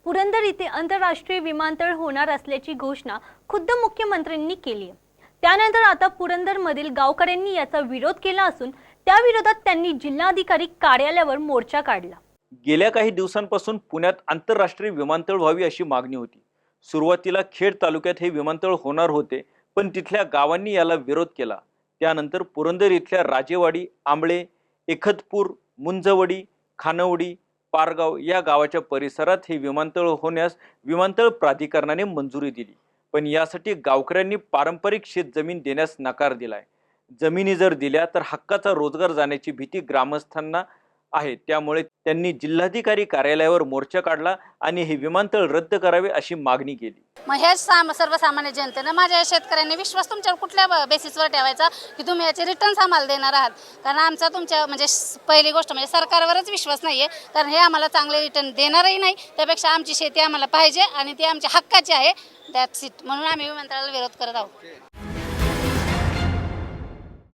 पुरंदर येथे आंतरराष्ट्रीय विमानतळ होणार असल्याची घोषणा खुद्द मुख्यमंत्र्यांनी केली आहे। त्यानंतर आता पुरंदरमधील गावकऱ्यांनी याचा विरोध केला असून त्या विरोधात त्यांनी जिल्हाधिकारी कार्यालयावर मोर्चा काढला। गेल्या काही दिवसांपासून पुण्यात आंतरराष्ट्रीय विमानतळ व्हावी अशी मागणी होती। सुरुवातीला खेड तालुक्यात हे विमानतळ होणार होते, पण तिथल्या गावांनी याला विरोध केला। त्यानंतर पुरंदर इथल्या राजेवाडी, आंबळे, एखतपूर, मुंजवडी, खानवडी, पारगाव या गावाच्या परिसरात हे विमानतळ होण्यास विमानतळ प्राधिकरणाने मंजुरी दिली। पण यासाठी गावकऱ्यांनी पारंपरिक शेतजमीन देण्यास नकार दिलाय। जमिनी जर दिल्या तर हक्काचा रोजगार जाण्याची भीती ग्रामस्थांना आहे। त्यामुळे त्यांनी जिल्हाधिकारी कार्यालयावर मोर्चा काढला आणि हे विमानतळ रद्द करावे अशी मागणी केली। मग हे सर्वसामान्य जनतेने माझ्या शेतकऱ्यांनी विश्वास तुमच्यावर कुठल्या बेसिसवर ठेवायचा की तुम्ही याचे रिटर्न्स आम्हाला देणार आहात? कारण आमचा तुमच्या म्हणजे पहिली गोष्ट म्हणजे सरकारवरच विश्वास नाहीये, कारण हे आम्हाला चांगले रिटर्न देणारही नाही। त्यापेक्षा आमची शेती आम्हाला पाहिजे आणि ती आमच्या हक्काची आहे, दॅट्स इट। म्हणून आम्ही विमानतळाला विरोध करत आहोत।